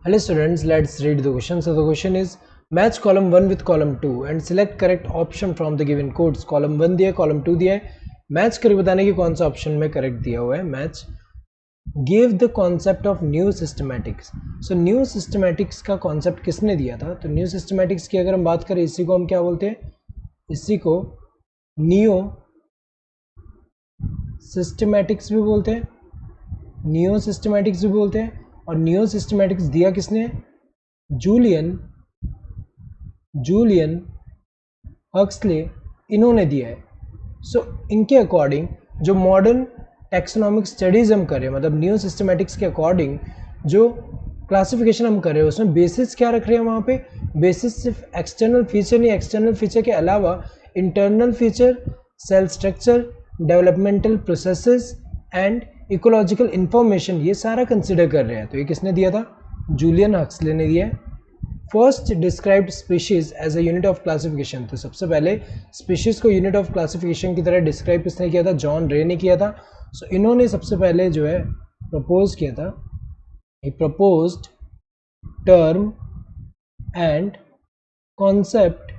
Hello students, let's read the question. So the question is match column 1 with column 2 and select correct option from the given codes. Column 1 दिया है, column 2 दिया है. Match करके बताने की कौन सा ऑप्शन में करेक्ट दिया हुआ है. Match give the concept of new systematics. So new systematics का कॉन्सेप्ट किसने दिया था? तो न्यू सिस्टमैटिक्स की अगर हम बात करें, इसी को हम क्या बोलते हैं? इसी को न्यू सिस्टमैटिक्स भी बोलते हैं, न्यू सिस्टमैटिक्स भी बोलते हैं. और न्यू सिस्टमैटिक्स दिया किसने? जूलियन हक्सले, इन्होंने दिया है. सो इनके अकॉर्डिंग जो मॉडर्न टैक्सोनॉमिक स्टडीज़ हम कर रहे हैं, मतलब न्यू सिस्टमैटिक्स के अकॉर्डिंग जो क्लासिफिकेशन हम कर रहे हैं, उसमें बेसिस क्या रख रहे हैं? वहाँ पे बेसिस सिर्फ एक्सटर्नल फीचर नहीं, एक्सटर्नल फीचर के अलावा internal feature, cell structure, developmental processes and ecological information, ये सारा कंसिडर कर रहे हैं. तो ये किसने दिया था? जूलियन हक्सले ने दिया है. First described species as a unit of classification. तो सबसे पहले स्पीशीज को यूनिट ऑफ क्लासिफिकेशन की तरह डिस्क्राइब किसने किया था? जॉन रे ने किया था. सो इन्होंने सबसे पहले जो है प्रपोज किया था, he proposed term and concept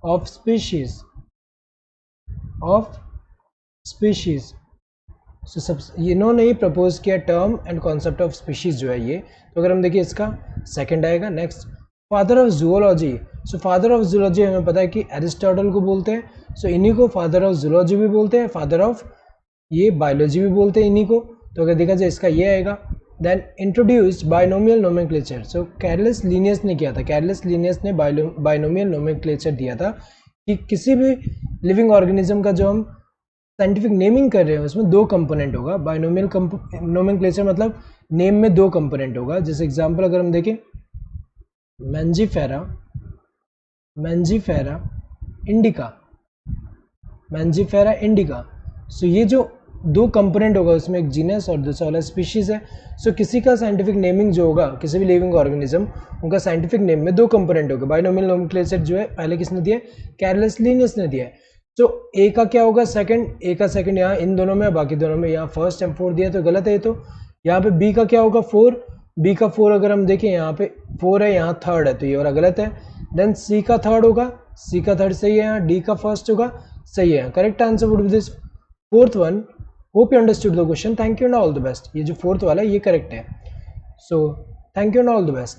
of species so सब इन्होंने ही प्रपोज किया term and concept of species जो है ये. तो अगर हम देखिए इसका सेकंड आएगा. Next father of zoology. So father of zoology हमें पता है कि एरिस्टोटल को बोलते हैं. सो इन्हीं को फादर ऑफ जूलॉजी भी बोलते हैं, फादर ऑफ ये बायोलॉजी भी बोलते हैं इन्हीं को. तो अगर देखा जाए इसका ये आएगा. Then introduced binomial nomenclature. So Carolus Linnaeus ने किया था, कैरलस लीनियस ने बाइनोमियल नोमेनक्लेचर दिया था कि किसी भी लिविंग ऑर्गेनिज्म का जो हम साइंटिफिक नेमिंग कर रहे हैं उसमें दो कंपोनेंट होगा. बाइनोमियल नोमेनक्लेचर मतलब नेम में दो कंपोनेंट होगा. जैसे एग्जांपल अगर हम देखें, मैंजीफेरा इंडिका. सो ये जो दो कंपोनेंट होगा उसमें एक जीनस और दूसरा वाला स्पीशीज है. सो किसी का साइंटिफिक नेमिंग जो होगा, किसी भी लिविंग ऑर्गेनिज्म, उनका साइंटिफिक नेम में दो कंपोनेंट होगा. बाइनोमियल नोमेनक्लेचर जो है पहले किसने दिया है? कैरलस लीनियस ने दिया है. तो ए का क्या होगा? सेकंड. ए का सेकंड यहाँ इन दोनों में, बाकी दोनों में. यहाँ फर्स्ट एंड फोर्थ दिया तो गलत है. तो यहाँ पे बी का क्या होगा? 4. बी का 4 अगर हम देखें यहाँ पे 4 है, यहाँ थर्ड है, तो ये वाला गलत है. देन सी का थर्ड होगा, सी का थर्ड सही है. यहाँ डी का फर्स्ट होगा, सही है. Correct answer would be this fourth one. Hope you understood the question. Thank you and all the best. ये जो फोर्थ वाला है ये करेक्ट है. So thank you and all the best.